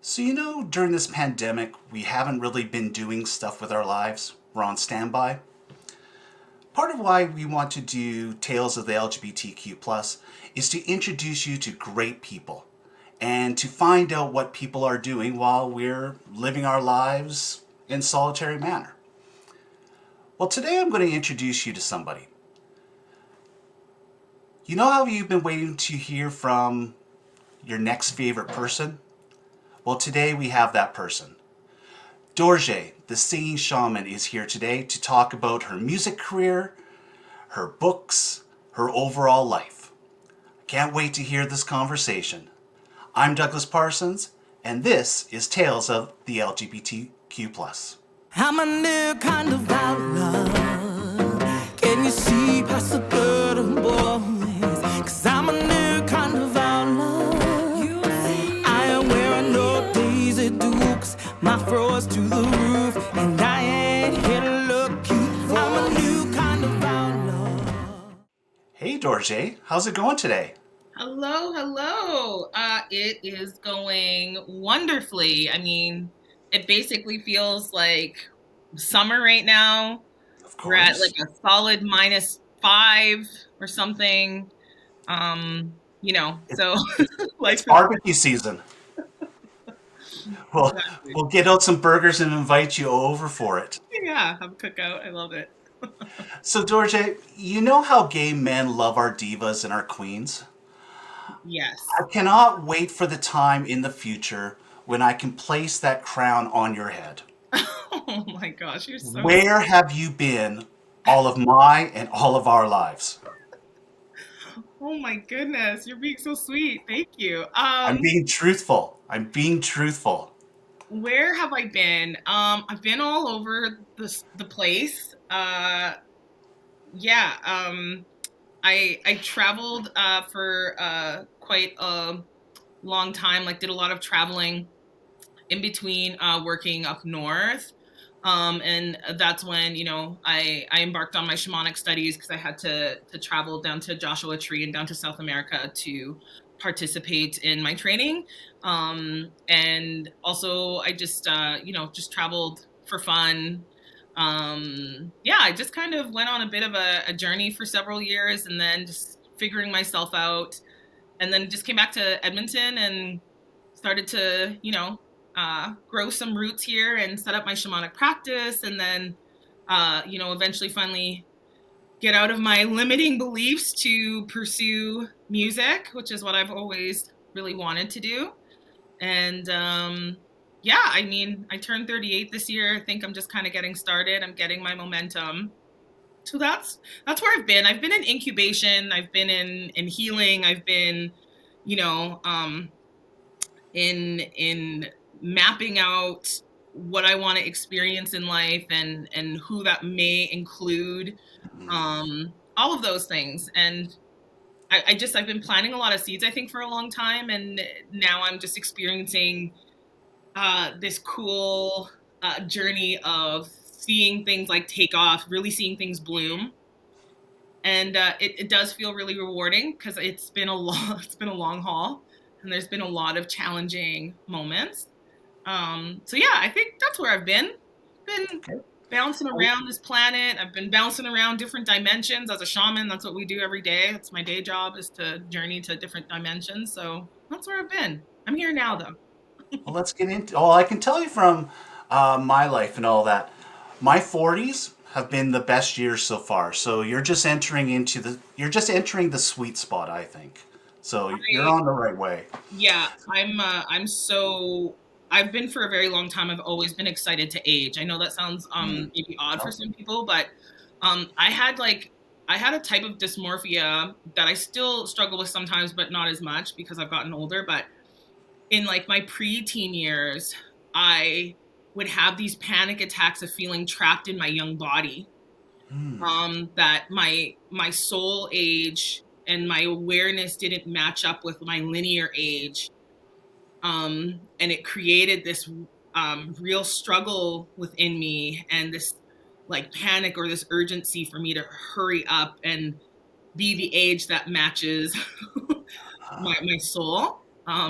So, during this pandemic, we haven't really been doing stuff with our lives. We're on standby. Part of why we want to do Tales of the LGBTQ plus is to introduce you to great people and to find out what people are doing while we're living our lives in solitary manner. Well, today I'm going to introduce you to somebody. You know how you've been waiting to hear from your next favorite person? Well, today we have that person. Dorje, the singing shaman, is here today to talk about her music career, her books, her overall life. I can't wait to hear this conversation. I'm Douglas Parsons, and this is Tales of the LGBTQ+. I'm a new kind of outlaw. Can you see past the burden boys? Cause I'm a new kind of outlaw. I am wearing no Daisy Dukes. My fro's to the roof, and I ain't here to look cute. I'm a new kind of outlaw. Hey Dorje, how's it going today? Hello, hello. It is going wonderfully. I mean, it basically feels like summer right now. Of We're at course. like a solid -5 or something. It, So it's life is barbecue season. We'll, exactly. we'll get out some burgers and invite you over for it. Yeah, have a cookout. I love it. So Dorje, you know how gay men love our divas and our queens? I Yes. cannot wait for the time in the future when I can place that crown on your head. Oh my gosh, you're so Where have you been all of my and all of our lives? Oh my goodness, you're being so sweet. Thank you. I'm being truthful. I'm being truthful. Where have I been? I've been all over the place. Yeah. I traveled for quite a long time. Like, did a lot of traveling in between working up north. And that's when I embarked on my shamanic studies because I had to travel down to Joshua Tree and down to South America to participate in my training. And also I just traveled for fun. Yeah, I just kind of went on a bit of a journey for several years and then just figuring myself out, and then just came back to Edmonton and started to grow some roots here and set up my shamanic practice, and then eventually finally get out of my limiting beliefs to pursue music, which is what I've always really wanted to do. And yeah, I mean, I turned 38 this year. I think I'm just kind of getting started. I'm getting my momentum. So that's where I've been. I've been in incubation. I've been in healing. I've been, you know, in mapping out what I want to experience in life and who that may include. All of those things. And I've been planting a lot of seeds, I think, for a long time, and now I'm just experiencing this cool journey of seeing things like take off, really seeing things bloom. And it does feel really rewarding because it's been a long it's been a long haul, and there's been a lot of challenging moments. So yeah, I think that's where I've been Okay. bouncing around this planet. I've been bouncing around different dimensions as a shaman. That's what we do every day. That's my day job, is to journey to different dimensions. So that's where I've been. I'm here now though. Well, let's get into. Oh, I can tell you from my life and all that. My 40s have been the best years so far. So you're just entering the sweet spot, I think. So you're I, on the right way. yeah, I'm so I've been for a very long time. I've always been excited to age. I know that sounds Mm. maybe odd for Oh, some people, but I had a type of dysmorphia that I still struggle with sometimes, but not as much because I've gotten older. But in like my preteen years, I would have these panic attacks of feeling trapped in my young body. That my soul age and my awareness didn't match up with my linear age. And it created this real struggle within me, and this like panic or this urgency for me to hurry up and be the age that matches my soul.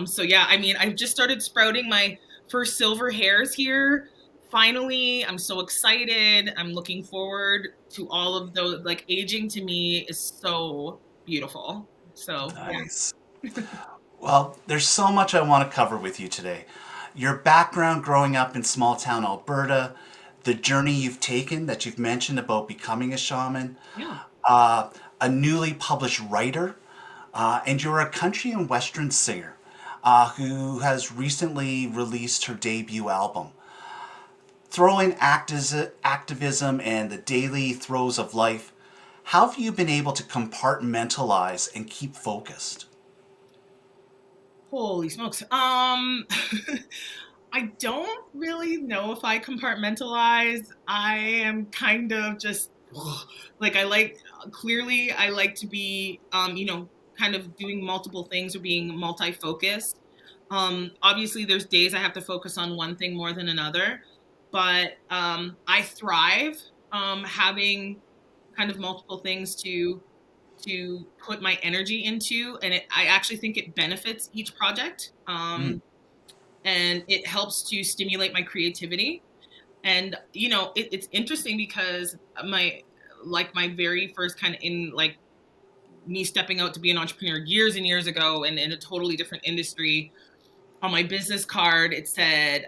So yeah, I mean, I've just started sprouting my first silver hairs here. Finally, I'm so excited. I'm looking forward to all of those. Like aging to me is so beautiful. So yeah. Nice. Well, there's so much I want to cover with you today. Your background growing up in small town Alberta, the journey you've taken that you've mentioned about becoming a shaman, Yeah. uh, a newly published writer, and you're a country and western singer who has recently released her debut album. Throwing activism and the daily throes of life, how have you been able to compartmentalize and keep focused? Holy smokes. I don't really know if I compartmentalize. I am kind of just like I like clearly I like to be kind of doing multiple things or being multi-focused. Obviously there's days I have to focus on one thing more than another, but I thrive having kind of multiple things to put my energy into, and I actually think it benefits each project, Mm, and it helps to stimulate my creativity. And it's interesting because my very first kind of in like me stepping out to be an entrepreneur years and years ago and in a totally different industry, on my business card it said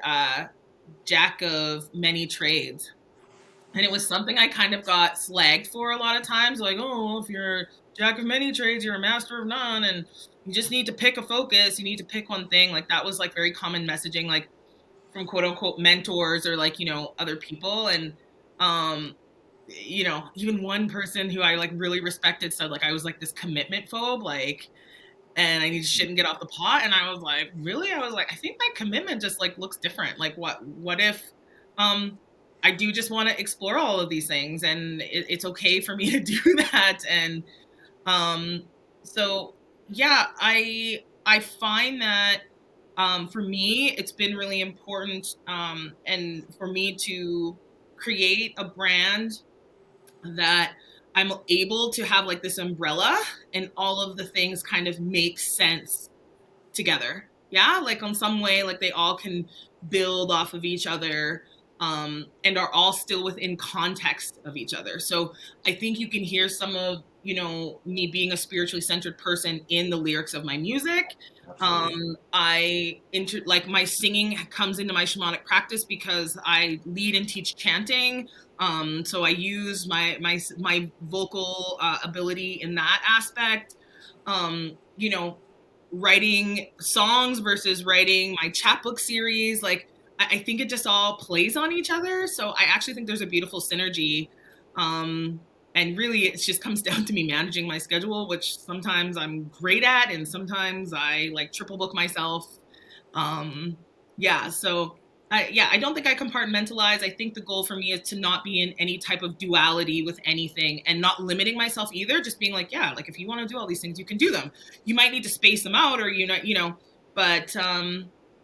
jack of many trades. And it was something I kind of got slagged for a lot of times, like, oh, if you're a jack of many trades, you're a master of none, and you just need to pick a focus. You need to pick one thing. Like that was like very common messaging, like from quote unquote mentors or like other people. And um, even one person who I like really respected said like I was like this commitment phobe, like and I need to shit and get off the pot. And I was like, really? I was like, I think my commitment just like looks different. Like what if um I do just want to explore all of these things and it's okay for me to do that. And um so yeah, I find that for me it's been really important and for me to create a brand that I'm able to have like this umbrella and all of the things kind of make sense together. Yeah, like on some way, like they all can build off of each other, and are all still within context of each other. So I think you can hear some of me being a spiritually centered person in the lyrics of my music. absolutely. Like my singing comes into my shamanic practice because I lead and teach chanting. So I use my vocal ability in that aspect. Writing songs versus writing my chapbook series. Like I think it just all plays on each other. So I actually think there's a beautiful synergy. Um, and really it just comes down to me managing my schedule, which sometimes I'm great at and sometimes I like triple book myself. Um, yeah, so I don't think I compartmentalize. I think the goal for me is to not be in any type of duality with anything and not limiting myself either. Just being like, yeah, like if you want to do all these things, you can do them. You might need to space them out, or but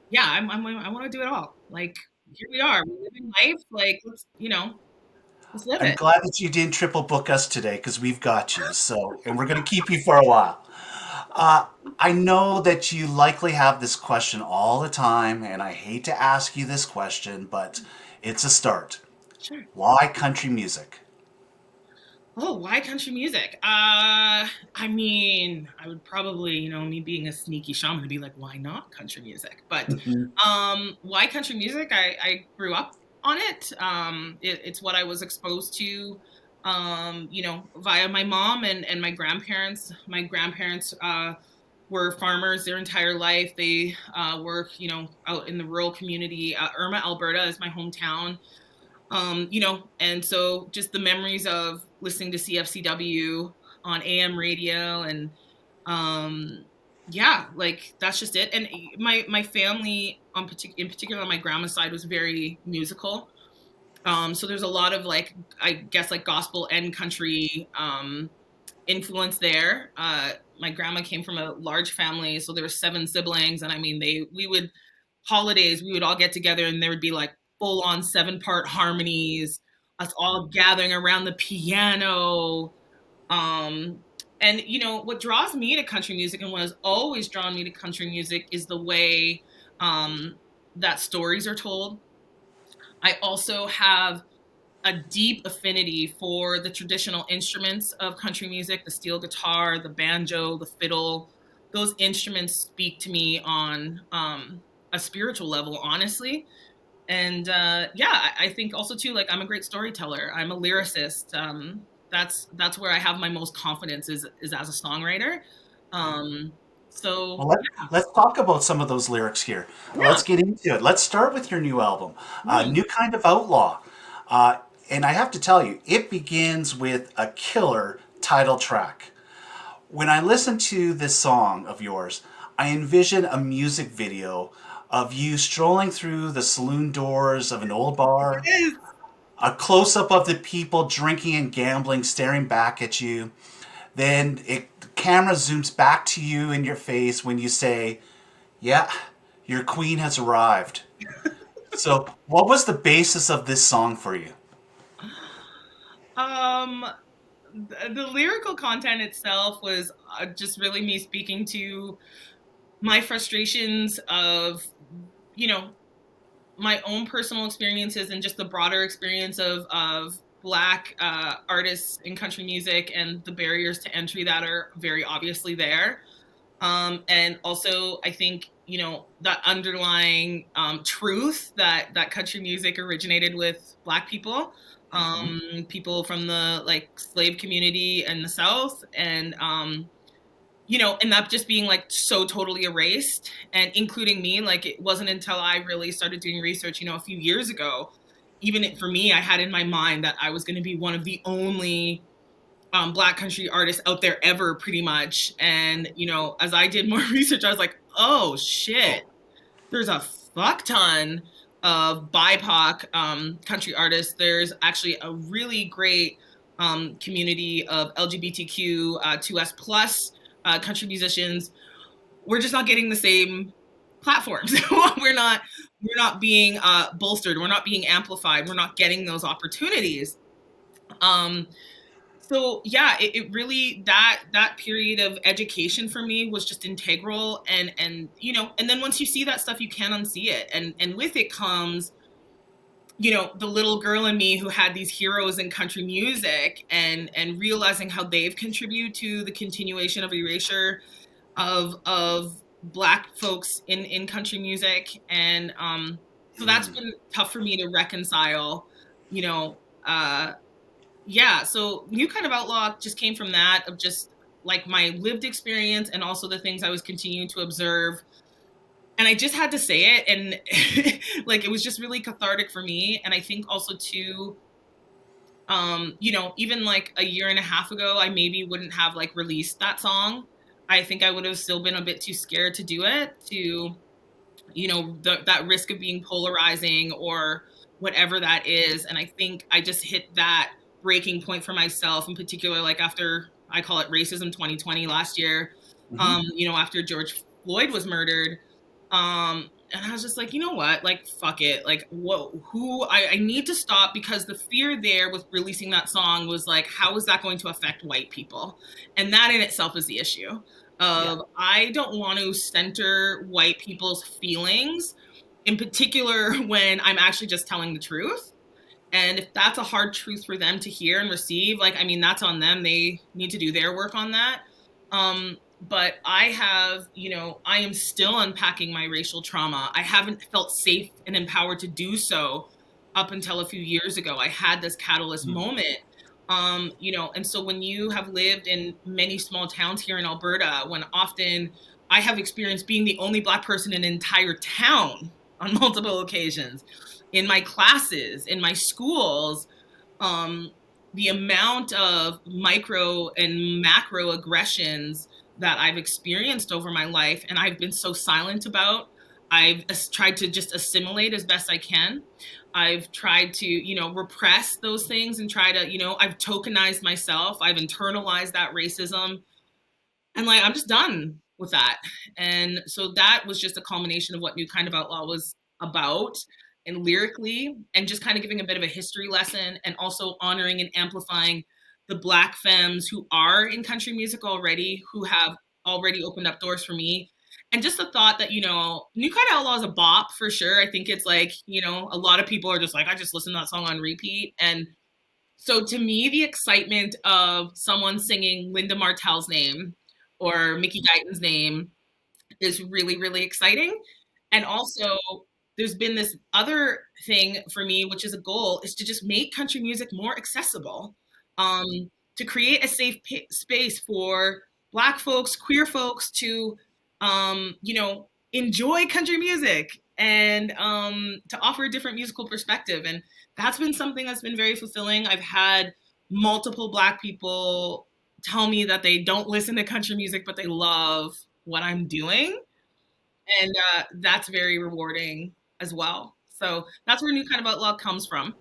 yeah, I want to do it all. Like here we are, we're living life. Like let's live I'm it. glad that you didn't triple book us today because we've got you. So, and we're going to keep you for a while. Uh, I know that you likely have this question all the time, and I hate to ask you this question, but it's a start. Sure. Why country music? Oh, why country music? I mean, I would probably, me being a sneaky shaman, would be like, why not country music? But Mhm. why country music? I grew up on it. It's what I was exposed to, via my mom and my grandparents. My grandparents were farmers their entire life. They work, out in the rural community. Irma, Alberta is my hometown. And so just the memories of listening to CFCW on AM radio and um yeah, like that's just it. And my family in particular on my grandma's side was very musical. So there's a lot of like I guess like gospel and country influence there. My grandma came from a large family, so there were 7 siblings, and I mean we would holidays we would all get together and there would be like full on 7-part harmonies, us all gathering around the piano, um And what draws me to country music and what has always drawn me to country music is the way that stories are told. I also have a deep affinity for the traditional instruments of country music, the steel guitar, the banjo, the fiddle. Those instruments speak to me on a spiritual level, honestly. And yeah, I think also too, like, I'm a great storyteller. I'm a lyricist. That's where I have my most confidence is as a songwriter. Um, Well, so let's talk about some of those lyrics here. yeah. Let's get into it. Let's start with your new album, Mm. New Kind of Outlaw. Uh, and I have to tell you, it begins with a killer title track. When I listen to this song of yours, I envision a music video of you strolling through the saloon doors of an old bar, Yes. a close up of the people drinking and gambling staring back at you. Then the camera zooms back to you in your face when you say, "Yeah, your queen has arrived." So, what was the basis of this song for you? Um, the lyrical content itself was just really me speaking to my frustrations of, you know, my own personal experiences and just the broader experience of Black artists in country music and the barriers to entry that are very obviously there. And also, I think that underlying truth that country music originated with Black people, Mhm. people from the like slave community in the South, and and that just being like so totally erased, and including me. Like, it wasn't until I really started doing research, a few years ago, even for me, I had in my mind that I was going to be one of the only Black country artists out there ever, pretty much. And as I did more research, I was like, oh shit, there's a fuck ton of BIPOC country artists. There's actually a really great community of LGBTQ 2S plus country musicians. We're just not getting the same platforms. we're not being bolstered. We're not being amplified. We're not getting those opportunities. Um, so yeah, it really, that period of education for me was just integral. And then once you see that stuff, you can't unsee it. And with it comes the little girl in me who had these heroes in country music, and realizing how they've contributed to the continuation of erasure of Black folks in country music. And so that's been tough for me to reconcile. you know uh yeah, so New Kind of Outlaw just came from that, of just like my lived experience, and also the things I was continuing to observe. And I just had to say it, and like, it was just really cathartic for me. And I think also too, even like a year and a half ago, I maybe wouldn't have like released that song. I think I would have still been a bit too scared to do it, to that risk of being polarizing or whatever that is. And I think I just hit that breaking point for myself, in particular, like after, I call it racism 2020 last year, Mhm. after George Floyd was murdered. And I was just like, you know what, like, fuck it, like, what who I need to stop, because the fear there with releasing that song was like, how is that going to affect white people? And that in itself is the issue Yeah. of, I don't want to center white people's feelings, in particular when I'm actually just telling the truth. And if that's a hard truth for them to hear and receive, like, I mean, that's on them. They need to do their work on that. But I have, I am still unpacking my racial trauma. I haven't felt safe and empowered to do so up until a few years ago. I had this catalyst moment. And so when you have lived in many small towns here in Alberta, when often I have experienced being the only Black person in an entire town on multiple occasions, in my classes, in my schools, um, the amount of micro and macro aggressions that I've experienced over my life, and I've been so silent about. I've tried to just assimilate as best I can. I've tried to, repress those things, and try to, I've tokenized myself. I've internalized that racism. And like, I'm just done with that. And so that was just a culmination of what New Kind of Outlaw was about, and lyrically, and just kind of giving a bit of a history lesson, and also honoring and amplifying the Black femmes who are in country music already, who have already opened up doors for me. And just the thought that, New Kind of Outlaw is a bop for sure. I think it's like, a lot of people are just like, I just listen to that song on repeat. And so to me, the excitement of someone singing Linda Martell's name or Mickey Guyton's name is really, really exciting. And also, there's been this other thing for me, which is a goal, is to just make country music more accessible, um, to create a safe space for Black folks, queer folks to, enjoy country music and to offer a different musical perspective. And that's been something that's been very fulfilling. I've had multiple Black people tell me that they don't listen to country music, but they love what I'm doing. And that's very rewarding as well. So that's where New Kind of Outlaw comes from.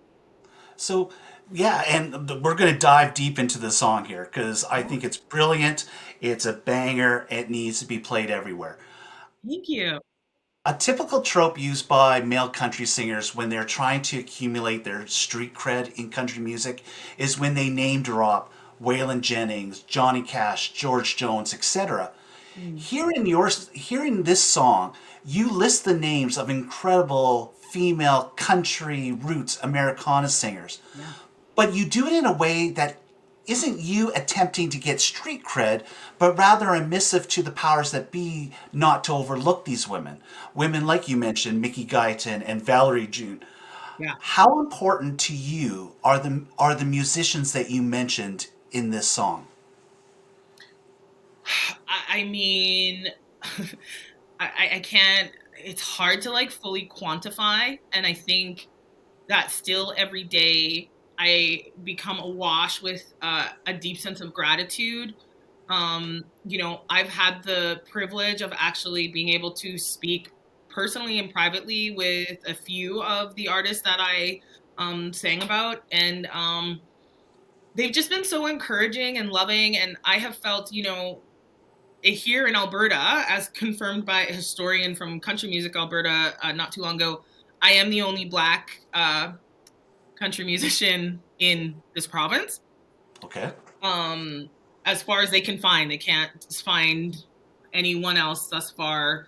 So, yeah, and we're going to dive deep into the song here because I think it's brilliant. It's a banger. It needs to be played everywhere. Thank you. A typical trope used by male country singers when they're trying to accumulate their street cred in country music is when they name drop Waylon Jennings, Johnny Cash, George Jones, etc. Mm. Hearing this song, you list the names of incredible female country roots Americana singers, Yeah. but you do it in a way that isn't you attempting to get street cred, but rather a missive to the powers that be not to overlook these women. Women like you mentioned, Mickey Guyton and Valerie June. Yeah. How important to you are the musicians that you mentioned in this song? I mean, I can't, it's hard to like fully quantify. And I think that still every day I become awash with a deep sense of gratitude. I've had the privilege of actually being able to speak personally and privately with a few of the artists that I sang about. And they've just been so encouraging and loving. And I have felt, here in Alberta, as confirmed by a historian from Country Music Alberta not too long ago, I am the only Black country musician in this province. Okay. Um, as far as they can find, they can't find anyone else thus far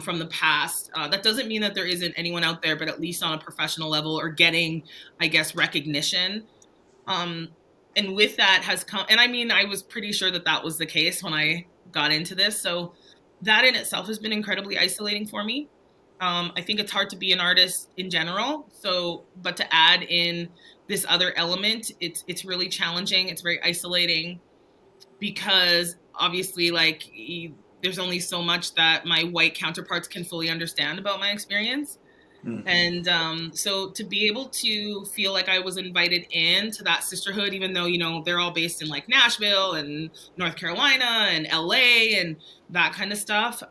from the past. That doesn't mean that there isn't anyone out there, but at least on a professional level or getting, I guess, recognition. Um, and with that has come, and I mean, I was pretty sure that that was the case when I got into this. So that in itself has been incredibly isolating for me. I think it's hard to be an artist in general. So, but to add in this other element, it's really challenging. It's very isolating because obviously, like, there's only so much that my white counterparts can fully understand about my experience. Mhm. And so to be able to feel like I was invited into that sisterhood, even though, they're all based in like Nashville and North Carolina and LA and that kind of stuff.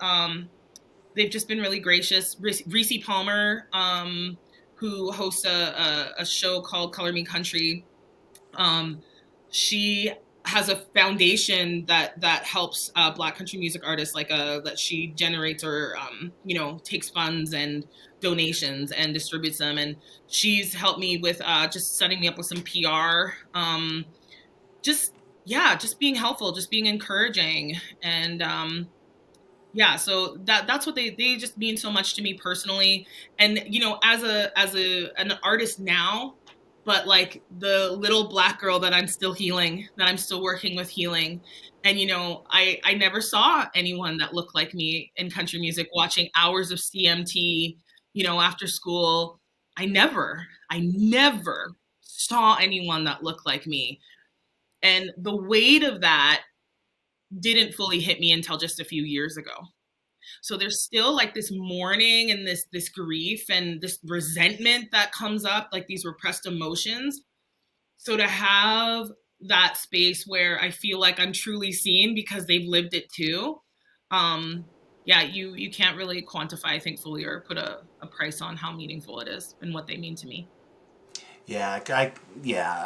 They've just been really gracious. Reese Palmer, who hosts a show called Color Me Country, she has a foundation that helps Black country music artists, like that she generates or takes funds and donations and distributes them. And she's helped me with just setting me up with some PR. Just just being helpful, just being encouraging, and yeah, so that's what they just mean so much to me personally. And as an artist now, but like the little Black girl that I'm still healing, that I'm still working with healing. And I never saw anyone that looked like me in country music, watching hours of CMT, after school. I never saw anyone that looked like me. And the weight of that didn't fully hit me until just a few years ago. So there's still like this mourning and this grief and this resentment that comes up, like these repressed emotions. So to have that space where I feel like I'm truly seen because they've lived it too. You can't really quantify, I think, fully or put a price on how meaningful it is and what they mean to me. Yeah,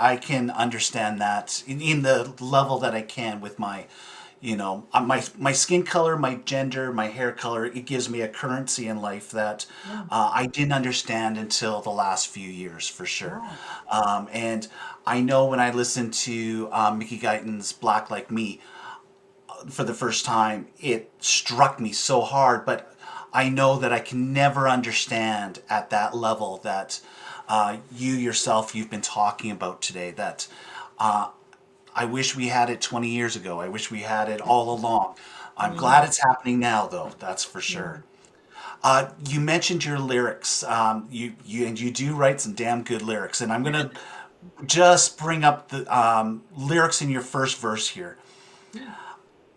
I can understand that in the level that I can with my My skin color, my gender, my hair color, it gives me a currency in life that Yeah. I didn't understand until the last few years, for sure. Yeah. And I know when I listened to Mickey Guyton's Black Like Me for the first time, it struck me so hard, but I know that I can never understand at that level that you yourself, you've been talking about today, that I wish we had it 20 years ago. I wish we had it all along. I'm Yeah. glad it's happening now, though. That's for Yeah. sure. You mentioned your lyrics. You do write some damn good lyrics, and I'm gonna just bring up the lyrics in your first verse here. Yeah.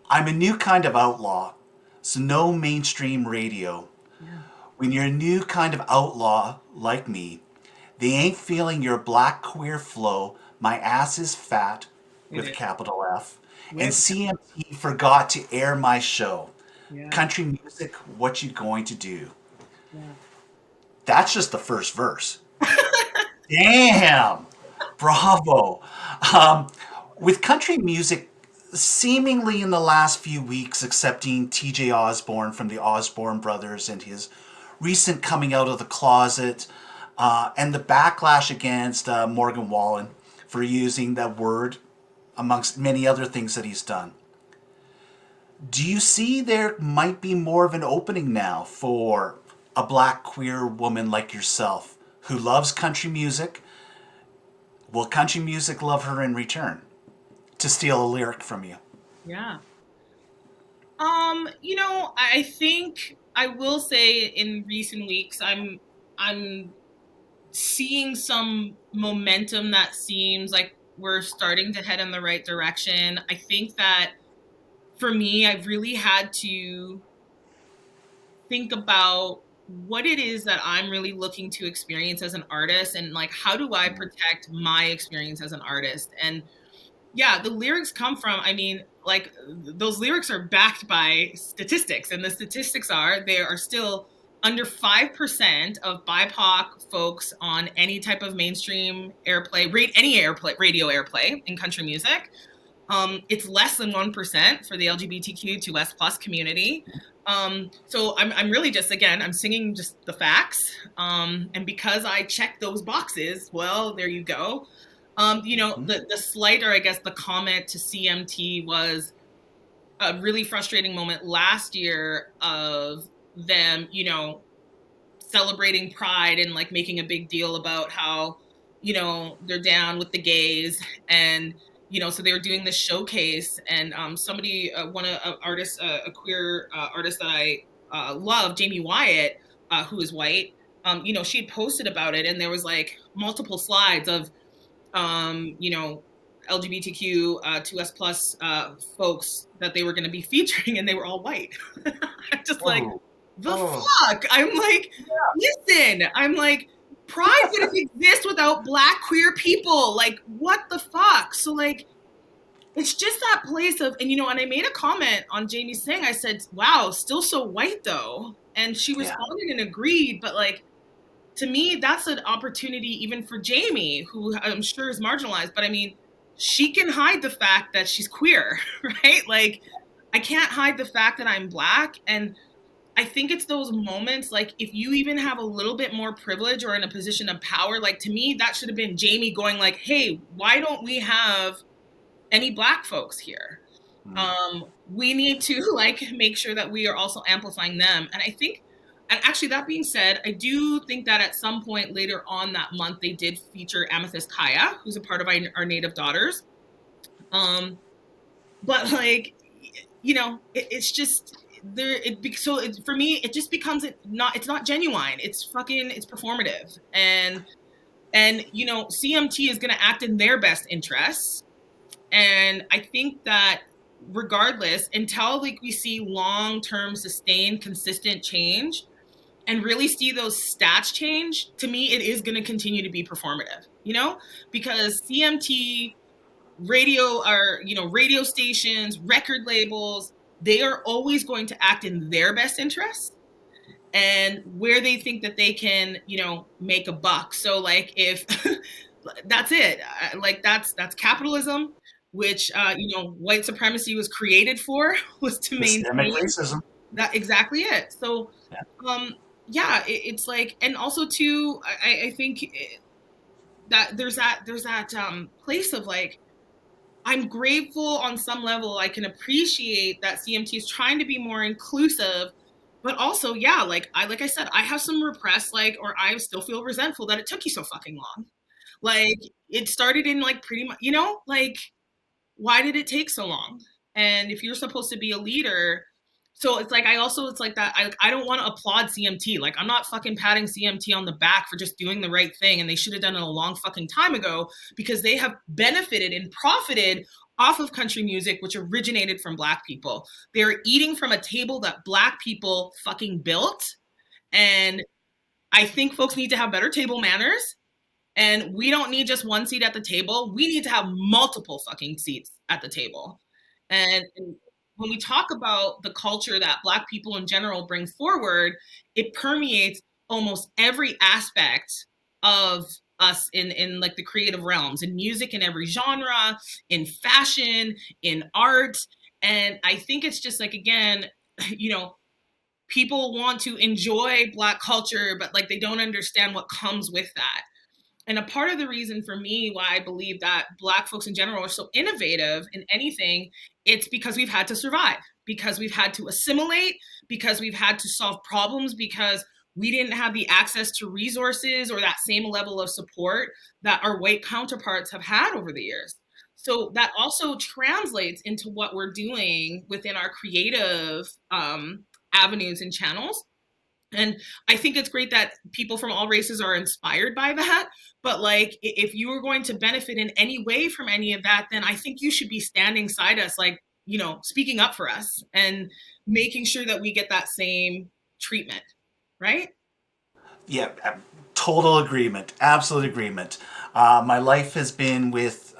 I'm a new kind of outlaw, so no mainstream radio. Yeah. When you're a new kind of outlaw like me, they ain't feeling your black queer flow. My ass is fat It with a is. capital F. And With CMT forgot to air my show. yeah. Country music, what you going to do? Yeah. That's just the first verse. Damn! Bravo! Um, with country music seemingly in the last few weeks accepting TJ Osborne from the Osborne brothers and his recent coming out of the closet, and the backlash against Morgan Wallen for using that word amongst many other things that he's done. Do you see there might be more of an opening now for a black queer woman like yourself who loves country music? Will country music love her in return? To steal a lyric from you. Yeah. I think I will say in recent weeks I'm seeing some momentum that seems like we're starting to head in the right direction. I think that for me, I've really had to think about what it is that I'm really looking to experience as an artist and like how do I protect my experience as an artist? And yeah, the lyrics come from, I mean, like those lyrics are backed by statistics, and the statistics are there are still under 5% of BIPOC folks on any type of mainstream airplay, any airplay, radio airplay in country music. It's less than 1% for the LGBTQ2S plus community. So I'm really just, again, I'm singing just the facts. And because I check those boxes, well, there you go. The slight, or I guess the comment to CMT was a really frustrating moment last year of them, celebrating Pride and like making a big deal about how, they're down with the gays. And, so they were doing this showcase, and somebody, one artist, a queer artist that I love, Jamie Wyatt, who is white, she had posted about it, and there was like multiple slides of LGBTQ 2S plus folks that they were going to be featuring, and they were all white. I'm just like, Oh, the oh, fuck? I'm like, listen, I'm like, Pride wouldn't exist without Black queer people. Like, what the fuck? So, like, it's just that place of, and and I made a comment on Jamie's thing. I said, wow, still so white though. And she yeah, responded and agreed, but like, to me, that's an opportunity even for Jamie, who I'm sure is marginalized. But I mean, she can hide the fact that she's queer, right? Like, I can't hide the fact that I'm Black. And I think it's those moments, like, if you even have a little bit more privilege or in a position of power, like, to me, that should have been Jamie going, like, hey, why don't we have any Black folks here? We need to like make sure that we are also amplifying them. And I think, and actually that being said, I do think that at some point later on that month, they did feature Amethyst Kaya, who's a part of our Native Daughters. But like, it's just there. For me, it just becomes it's not genuine. It's fucking, it's performative. And CMT is going to act in their best interests. And I think that regardless, until like we see long-term sustained consistent change and really see those stats change, to me it is going to continue to be performative, because CMT radio are, radio stations, record labels, they are always going to act in their best interests and where they think that they can, make a buck. So like if that's it, like that's capitalism. which white supremacy was created for, was to Systemic maintain racism. that. Exactly it. So Yeah. yeah, it's like, and also too, I think that there's that place of like, I'm grateful on some level. I can appreciate that CMT is trying to be more inclusive, but also, yeah, like I said, I have some repressed, like, or I still feel resentful that it took you so fucking long. Like, it started in like pretty much, like, why did it take so long? And if you're supposed to be a leader, so it's like, it's like that. I don't want to applaud CMT. Like, I'm not fucking patting CMT on the back for just doing the right thing. And they should have done it a long fucking time ago, because they have benefited and profited off of country music, which originated from Black people. They're eating from a table that Black people fucking built. And I think folks need to have better table manners. And we don't need just one seat at the table. We need to have multiple fucking seats at the table. And when we talk about the culture that Black people in general bring forward, it permeates almost every aspect of us in like the creative realms, in music, in every genre, in fashion, in art. And I think it's just like, again, people want to enjoy Black culture, but like they don't understand what comes with that. And a part of the reason for me why I believe that Black folks in general are so innovative in anything, it's because we've had to survive, because we've had to assimilate, because we've had to solve problems, because we didn't have the access to resources or that same level of support that our white counterparts have had over the years. So that also translates into what we're doing within our creative avenues and channels. And I think it's great that people from all races are inspired by that. But like, if you are going to benefit in any way from any of that, then I think you should be standing side us, like, speaking up for us and making sure that we get that same treatment, right? Yeah, total agreement, absolute agreement. My life has been with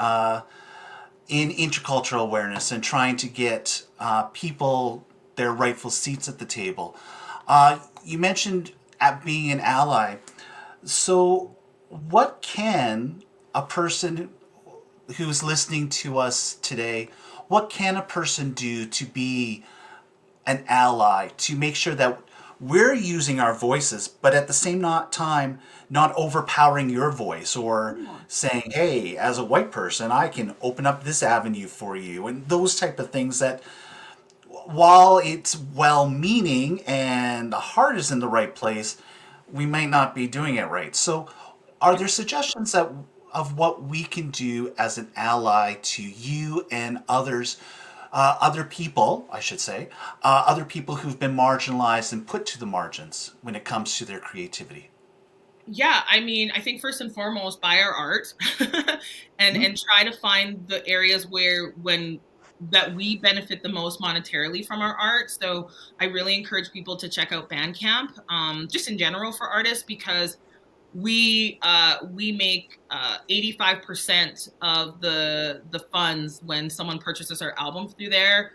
in intercultural awareness and trying to get people their rightful seats at the table. You mentioned being an ally. So, what can a person who's listening to us today, what can a person do to be an ally, to make sure that we're using our voices, but at the same time, not overpowering your voice or saying, hey, as a white person, I can open up this avenue for you, and those type of things that, while it's well meaning and the heart is in the right place, we might not be doing it right. So, are there suggestions that of what we can do as an ally to you and others, other people, I should say, other people who've been marginalized and put to the margins when it comes to their creativity? Yeah, I mean, I think first and foremost, buy our art and try to find the areas where when that we benefit the most monetarily from our art. So I really encourage people to check out Bandcamp, just in general for artists, because we make 85% of the funds when someone purchases our album through there,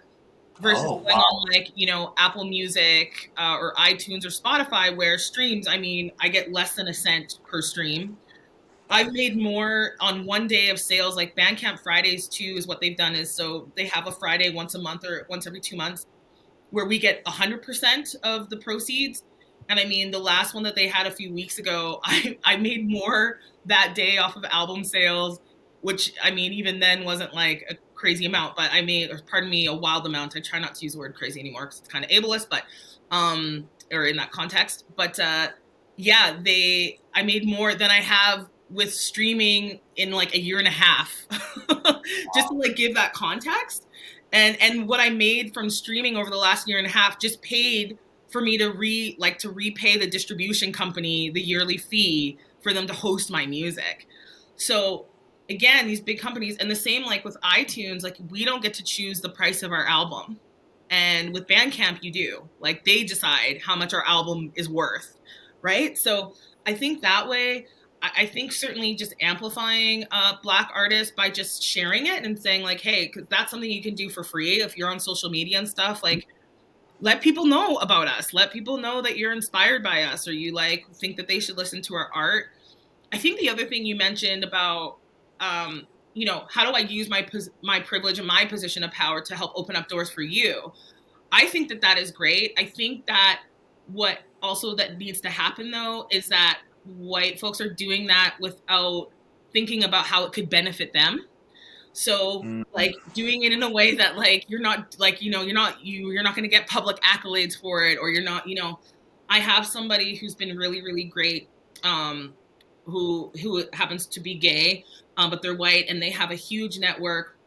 versus Oh, going wow. on like Apple Music or iTunes or Spotify, where streams, I mean, I get less than a cent per stream. I've made more on one day of sales. Like Bandcamp Fridays too is what they've done, is so they have a Friday once a month or once every 2 months where we get 100% of the proceeds. And I mean, the last one that they had a few weeks ago, I made more that day off of album sales, which I mean, even then wasn't like a crazy amount, but I made, or pardon me, a wild amount. I try not to use the word crazy anymore because it's kind of ableist, but, or in that context. But yeah, I made more than I have with streaming in like a year and a half, just to like give that context. And what I made from streaming over the last year and a half just paid for me to repay the distribution company the yearly fee for them to host my music. So again, these big companies, and the same like with iTunes, like we don't get to choose the price of our album. And with Bandcamp, you do. Like they decide how much our album is worth, right? So I think that way, I think certainly just amplifying Black artists by just sharing it and saying like, hey, because that's something you can do for free if you're on social media and stuff. Like, let people know about us. Let people know that you're inspired by us, or you like think that they should listen to our art. I think the other thing you mentioned about how do I use my privilege and my position of power to help open up doors for you? I think that that is great. I think that what also that needs to happen though is that white folks are doing that without thinking about how it could benefit them. So Mm-hmm. like doing it in a way that like you're not like you're not going to get public accolades for it, or you're not I have somebody who's been really really great, um who happens to be gay, but they're white and they have a huge network.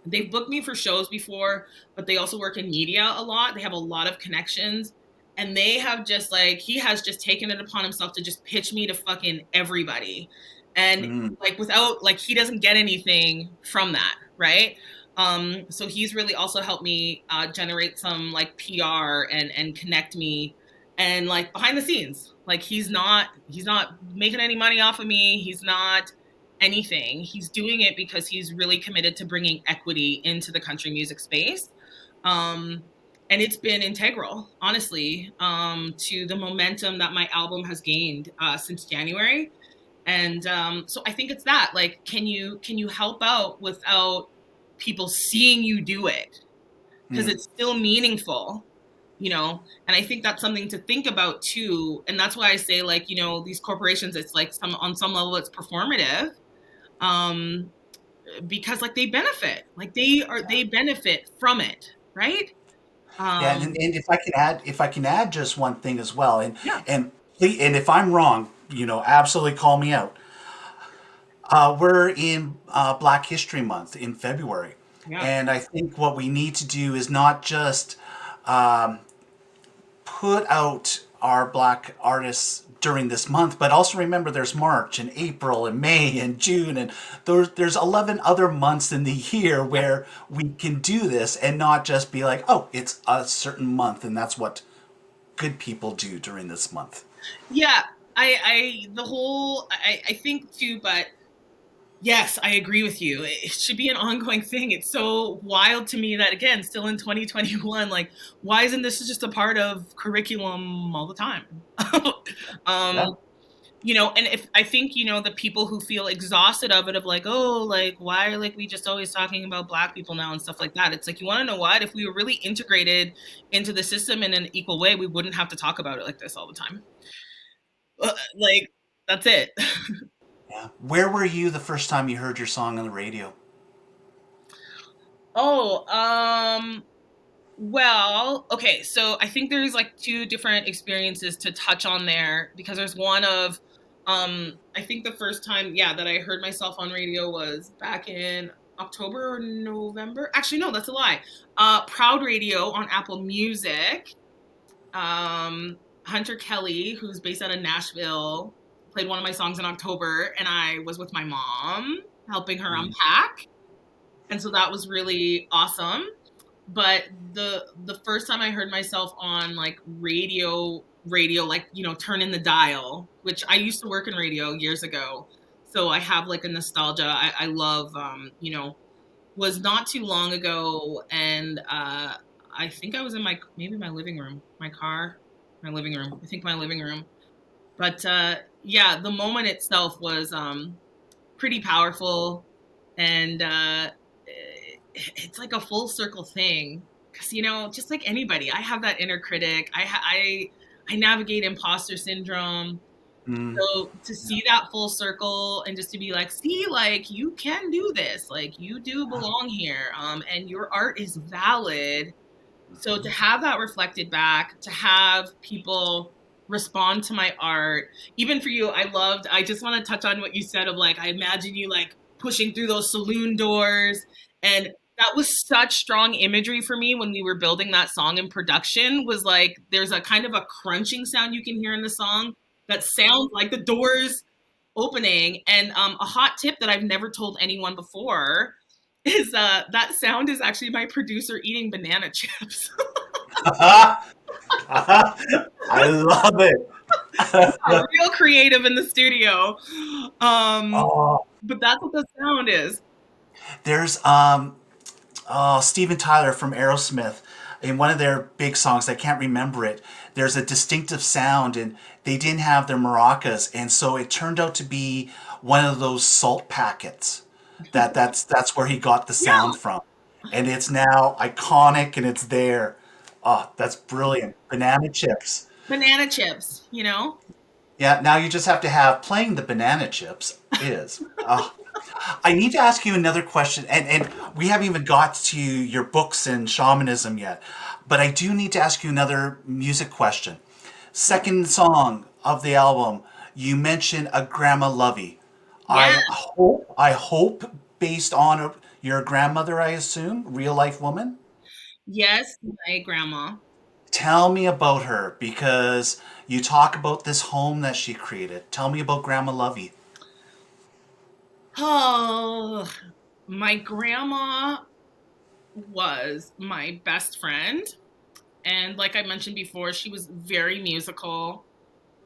They've booked me for shows before, but they also work in media a lot. They have a lot of connections. And they have just like, he has just taken it upon himself to just pitch me to fucking everybody. And Mm-hmm. like, without, like, he doesn't get anything from that, right? So he's really also helped me generate some like PR and connect me, and like behind the scenes. Like he's not making any money off of me. He's not anything. He's doing it because he's really committed to bringing equity into the country music space. Um, and it's been integral, honestly, to the momentum that my album has gained since January. And so I think it's that, like, can you help out without people seeing you do it? Because Mm. it's still meaningful, and I think that's something to think about too. And that's why I say, like, these corporations, it's like on some level it's performative, um because like they benefit from it, right? Yeah, um and if I can add just one thing as well, and yeah, and and if I'm wrong, absolutely call me out. We're in Black History Month in February, yeah, and I think what we need to do is not just put out our black artists during this month, but also remember there's March and April and May and June, and there's 11 other months in the year yeah, where we can do this and not just be like, oh, it's a certain month and that's what good people do during this month. yeah. I think too, but yes, I agree with you. It should be an ongoing thing. It's so wild to me that, again, still in 2021, like, why isn't this just a part of curriculum all the time? um Yeah. and if I think, the people who feel exhausted of it, of like, oh, like, why are like we just always talking about black people now and stuff like that, it's like, you want to know what, if we were really integrated into the system in an equal way, we wouldn't have to talk about it like this all the time. Like, that's it. Yeah. Where were you the first time you heard your song on the radio? Oh, well, okay, so I think there's like two different experiences to touch on there, because there's one of, I think the first time, yeah, that I heard myself on radio was back in October or November. Actually, no, that's a lie. Proud Radio on Apple Music. Hunter Kelly, who's based out of Nashville, played one of my songs in October, and I was with my mom helping her Mm. unpack, and so that was really awesome. But the first time I heard myself on like radio, like, turn in the dial, which I used to work in radio years ago, so I have like a nostalgia. I love, was not too long ago, and I think I was in my living room, my car, my living room, I think my living room. But yeah, the moment itself was pretty powerful. And it's like a full circle thing, because, just like anybody, I have that inner critic. I navigate imposter syndrome. Mm. So to see that full circle and just to be like, see, like, you can do this, like, you do belong here, and your art is valid. So to have that reflected back, to have people respond to my art, even for you, I just want to touch on what you said of like, I imagine you like pushing through those saloon doors. And that was such strong imagery for me when we were building that song in production, was like, there's a kind of a crunching sound you can hear in the song that sounds like the doors opening. And a hot tip that I've never told anyone before is that sound is actually my producer eating banana chips. I love it. Real creative in the studio. Um, Oh, but that's what the sound is. there's Steven Tyler from Aerosmith. In one of their big songs, I can't remember it. There's a distinctive sound, and they didn't have their maracas, and so it turned out to be one of those salt packets. That's where he got the Yeah, sound from, and it's now iconic and it's there. Oh, that's brilliant. Banana chips. banana chips, you know? Yeah, now you just have to have playing the banana chips is. I need to ask you another question, and we haven't even got to your books and shamanism yet, but I do need to ask you another music question. Second song of the album, you mentioned a grandma lovey. Yeah. I hope based on your grandmother, I assume, real life woman. Yes, my grandma. Tell me about her because you talk about this home that she created. Tell me about Grandma Lovey. Oh, my grandma was my best friend. And like I mentioned before, she was very musical.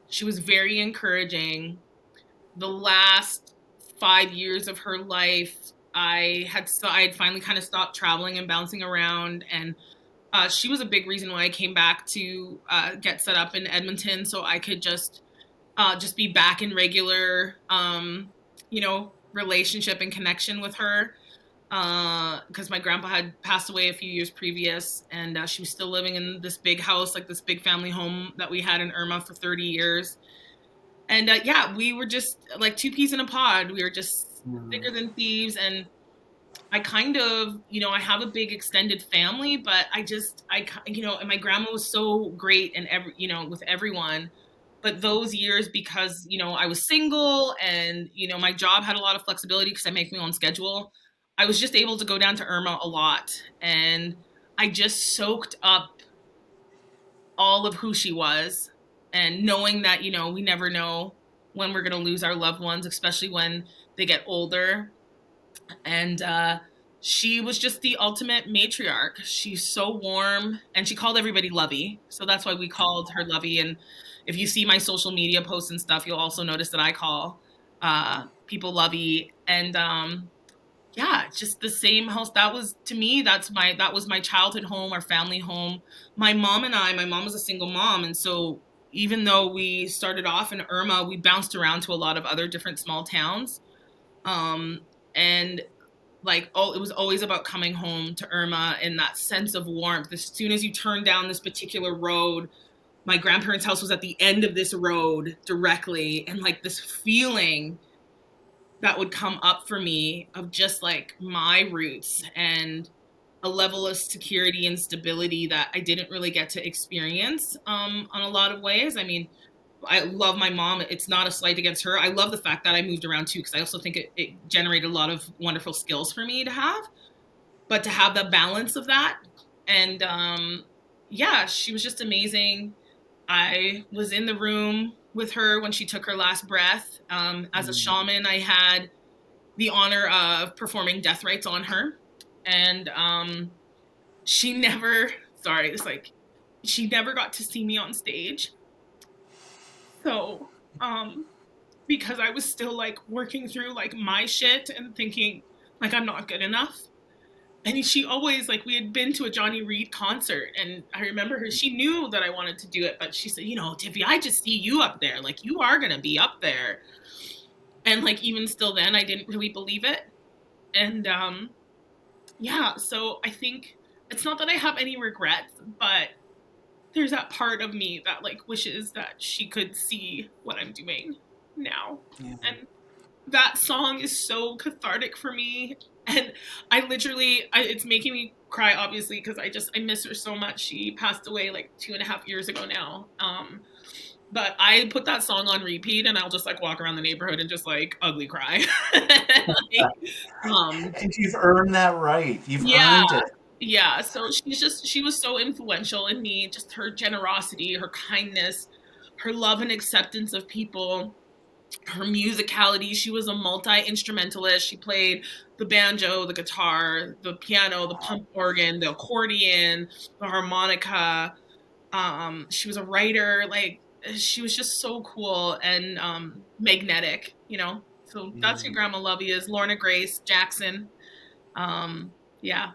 She was very encouraging. The last 5 years of her life, I had finally kind of stopped traveling and bouncing around, and she was a big reason why I came back to get set up in Edmonton, so I could just be back in regular, relationship and connection with her. Because my grandpa had passed away a few years previous, and she was still living in this big house, like this big family home that we had in Irma for 30 years. And yeah, we were just like two peas in a pod. We were just thicker than thieves. And I kind of, I have a big extended family, but and my grandma was so great and with everyone. But those years, because, I was single and, my job had a lot of flexibility because I make my own schedule, I was just able to go down to Irma a lot. And I just soaked up all of who she was, and knowing that, we never know when we're going to lose our loved ones, especially when they get older. And she was just the ultimate matriarch. She's so warm, and she called everybody Lovey, so that's why we called her Lovey. And if you see my social media posts and stuff, you'll also notice that I call people Lovey. And yeah, just the same house. That was, to me, that was my childhood home, our family home. My mom was a single mom, and so even though we started off in Irma, we bounced around to a lot of other different small towns. And like, oh, it was always about coming home to Irma and that sense of warmth. As soon as you turn down this particular road, my grandparents' house was at the end of this road directly, and like this feeling that would come up for me of just like my roots and a level of security and stability that I didn't really get to experience on a lot of ways. I mean, I love my mom. It's not a slight against her. I love the fact that I moved around too, because I also think it generated a lot of wonderful skills for me to have. But to have the balance of that, and yeah, she was just amazing. I was in the room with her when she took her last breath. As a shaman, I had the honor of performing death rites on her. And she never, sorry, it's like, she never got to see me on stage. So, because I was still like working through like my shit and thinking like I'm not good enough. And she always, like, we had been to a Johnny Reed concert, and I remember her, she knew that I wanted to do it, but she said, Tiffy, I just see you up there. Like, you are going to be up there. And like, even still then, I didn't really believe it. And yeah, so I think it's not that I have any regrets, but there's that part of me that like wishes that she could see what I'm doing now. Yeah. And that song is so cathartic for me. And it's making me cry, obviously, because I miss her so much. She passed away like 2.5 years ago now. But I put that song on repeat, and I'll just like walk around the neighborhood and just like ugly cry. Like, And you've earned that right. You've yeah, earned it. yeah. So she was so influential in me, just her generosity, her kindness, her love and acceptance of people, her musicality. She was a multi-instrumentalist. She played the banjo, the guitar, the piano, the pump organ, the accordion, the harmonica. She was a writer. Like, she was just so cool and magnetic, So that's who Mm. Grandma Lovey is. Lorna Grace Jackson. Yeah.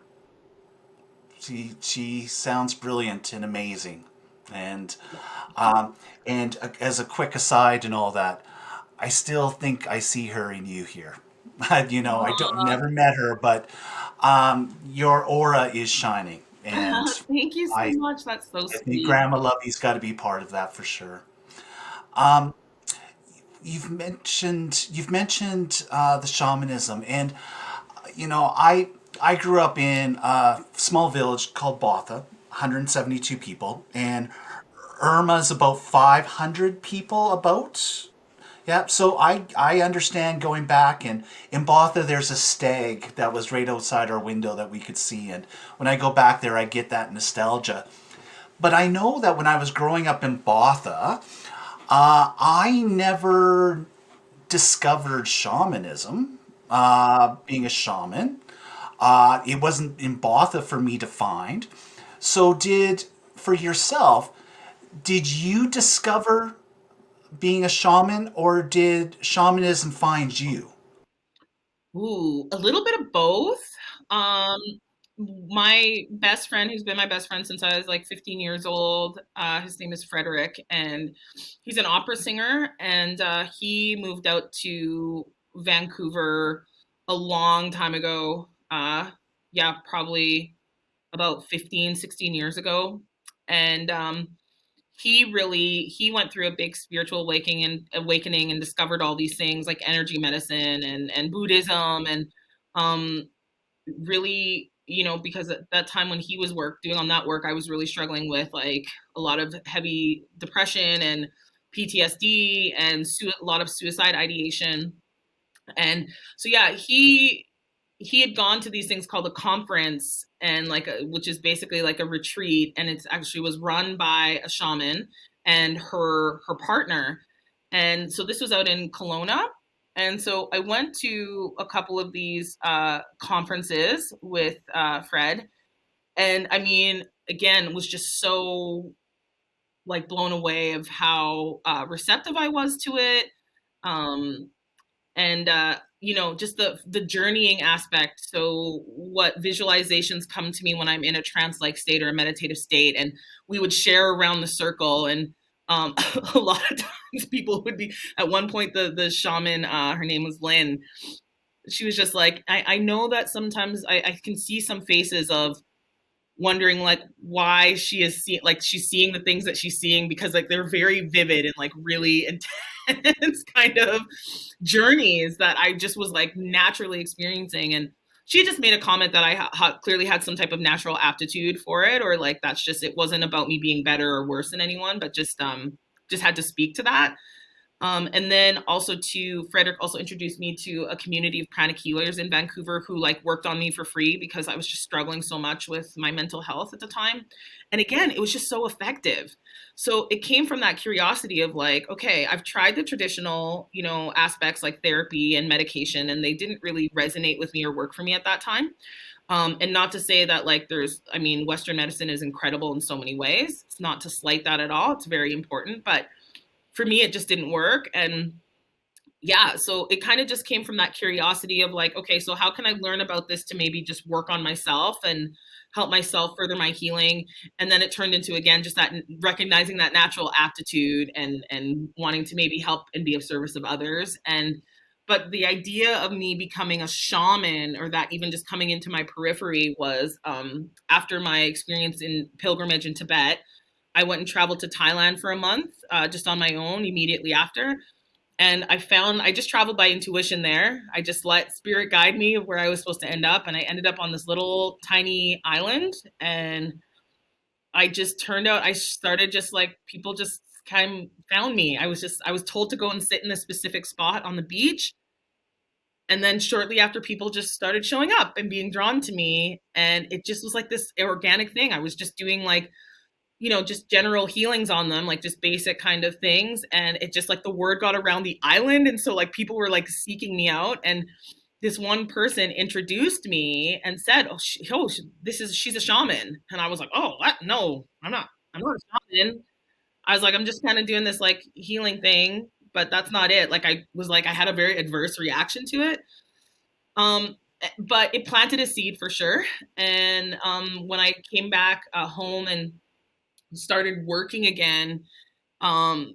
She sounds brilliant and amazing, and um, as a quick aside and all that, I still think I see her in you here. I don't never met her, but your aura is shining, and Thank you so I much. That's so I think sweet. Grandma Lovey's got to be part of that for sure. You've mentioned the shamanism, and I grew up in a small village called Botha, 172 people, and Irma's about 500 people about. Yeah, so I understand going back, and in Botha there's a stag that was right outside our window that we could see, and when I go back there I get that nostalgia. But I know that when I was growing up in Botha, I never discovered shamanism, being a shaman. It wasn't in Botha for me to find. So, for yourself, did you discover being a shaman, or did shamanism find you? Ooh, a little bit of both. Um, my best friend, who's been my best friend since I was like 15 years old, his name is Frederick, and he's an opera singer. And he moved out to Vancouver a long time ago. Yeah, probably about 15, 16 years ago. And he went through a big spiritual awakening and discovered all these things like energy medicine and Buddhism and um really, because at that time when he was doing on that work, I was really struggling with like a lot of heavy depression and PTSD and a lot of suicide ideation. And so yeah, he had gone to these things called a conference, and which is basically like a retreat, and it's actually was run by a shaman and her partner. And so this was out in Kelowna. And so I went to a couple of these conferences with Fred, and I mean, again, was just so like blown away of how receptive I was to it. Um, and just the journeying aspect. So what visualizations come to me when I'm in a trance like state or a meditative state, and we would share around the circle. And a lot of times people would be, at one point, the shaman, her name was Lynn, she was just like, I know that sometimes I can see some faces of wondering like why she is seeing, like she's seeing the things that she's seeing, because like they're very vivid and like really intense kind of journeys that I just was like naturally experiencing. And she just made a comment that I clearly had some type of natural aptitude for it, or like that's just, it wasn't about me being better or worse than anyone, but just had to speak to that. And then also Frederick also introduced me to a community of pranic healers in Vancouver who like worked on me for free because I was just struggling so much with my mental health at the time. And again, it was just so effective. So it came from that curiosity of like, okay, I've tried the traditional, aspects like therapy and medication, and they didn't really resonate with me or work for me at that time. And not to say that like Western medicine is incredible in so many ways. It's not to slight that at all. It's very important, but for me it just didn't work. And yeah, so it kind of just came from that curiosity of like, okay, so how can I learn about this to maybe just work on myself and help myself further my healing. And then it turned into, again, just that recognizing that natural aptitude and wanting to maybe help and be of service of others. And but the idea of me becoming a shaman, or that even just coming into my periphery, was after my experience in pilgrimage in Tibet. I went and traveled to Thailand for a month, just on my own immediately after. And I just traveled by intuition there. I just let spirit guide me of where I was supposed to end up. And I ended up on this little tiny island. And I started just like, people just kind of found me. I was told to go and sit in a specific spot on the beach. And then shortly after, people just started showing up and being drawn to me. And it just was like this organic thing. I was just doing like, just general healings on them, like just basic kind of things. And it just like the word got around the island. And so like people were like seeking me out. And this one person introduced me and said, she's a shaman. And I was like, oh, what? No, I'm not a shaman. I was like, I'm just kind of doing this like healing thing, but that's not it. Like I had a very adverse reaction to it. Um, but it planted a seed for sure. And when I came back home and started working again, I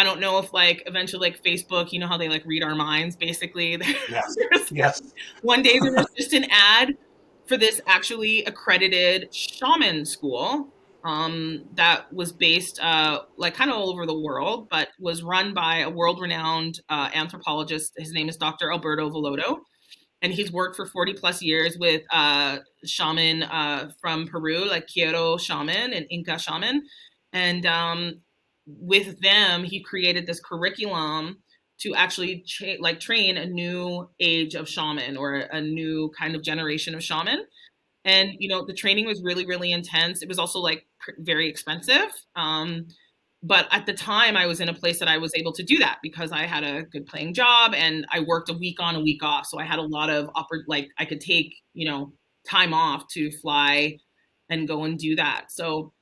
don't know if like eventually like Facebook, how they like read our minds basically. Yes. There's Yes. one day there was just an ad for this actually accredited shaman school that was based like kind of all over the world, but was run by a world-renowned anthropologist. His name is Dr. Alberto Veloto, and he's worked for 40 plus years with shaman from Peru, like Quero shaman and Inca shaman. And with them, he created this curriculum to actually like train a new age of shaman or a new kind of generation of shaman. And the training was really really intense. It was also like very expensive, but at the time I was in a place that I was able to do that because I had a good paying job and I worked a week on a week off, so I had a lot of like I could take time off to fly and go and do that. So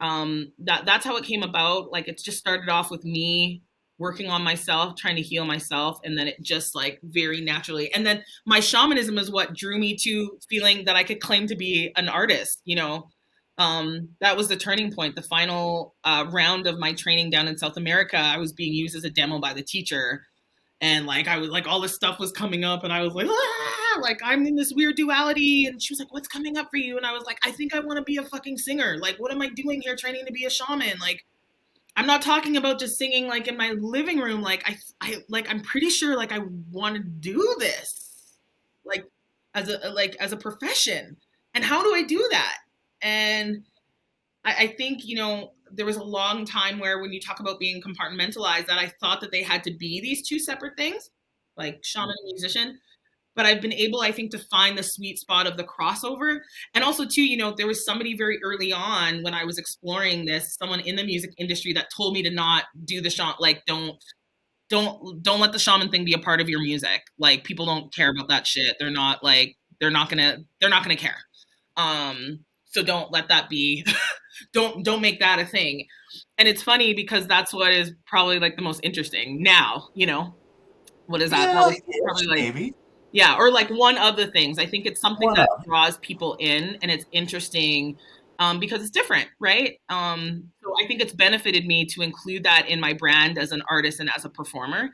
that's how it came about. Like it just started off with me working on myself, trying to heal myself, and then it just like very naturally, and then my shamanism is what drew me to feeling that I could claim to be an artist. That was the turning point. The final round of my training down in South America, I was being used as a demo by the teacher, and like I was like all this stuff was coming up and I was like, like I'm in this weird duality, and she was like, what's coming up for you? And I was like, I think I want to be a fucking singer. Like what am I doing here training to be a shaman? Like I'm not talking about just singing like in my living room. Like I like I'm pretty sure like I want to do this like as a profession. And how do I do that? And I think, there was a long time where when you talk about being compartmentalized, that I thought that they had to be these two separate things, like shaman and musician. But I've been able, I think, to find the sweet spot of the crossover. And also, too, there was somebody very early on when I was exploring this, someone in the music industry that told me to not do the shaman, like, don't let the shaman thing be a part of your music. Like, people don't care about that shit. They're not gonna care. So don't let that be, don't make that a thing. And it's funny because that's what is probably like the most interesting now, what is that? That Yeah, was probably like, maybe. yeah, or like one of the things. I think it's something One that of. draws people in and it's interesting because it's different, right? So I think it's benefited me to include that in my brand as an artist and as a performer.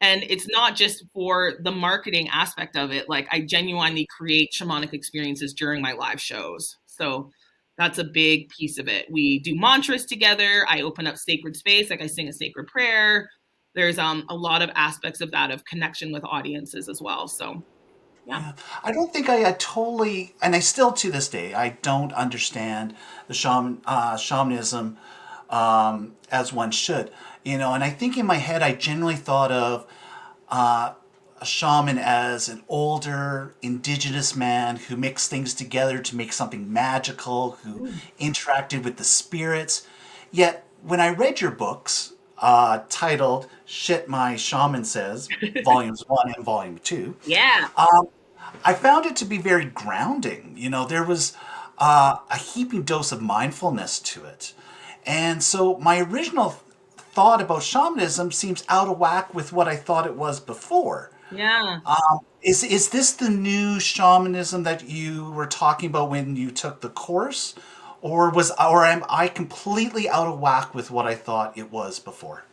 And it's not just for the marketing aspect of it. Like I genuinely create shamanic experiences during my live shows. So that's a big piece of it. We do mantras together. I open up sacred space, like I sing a sacred prayer. There's a lot of aspects of that of connection with audiences as well. So yeah. Yeah. I don't think I totally, and I still to this day, I don't understand the shamanism as one should. And I think in my head, I generally thought of a shaman as an older indigenous man who mixed things together to make something magical, who interacted with the spirits. Yet, when I read your books, titled Shit My Shaman Says, Volumes 1 and Volume 2, Yeah. I found it to be very grounding. There was a heaping dose of mindfulness to it. And so my original thought about shamanism seems out of whack with what I thought it was before. Yeah. Is this the new shamanism that you were talking about when you took the course? Or am I completely out of whack with what I thought it was before?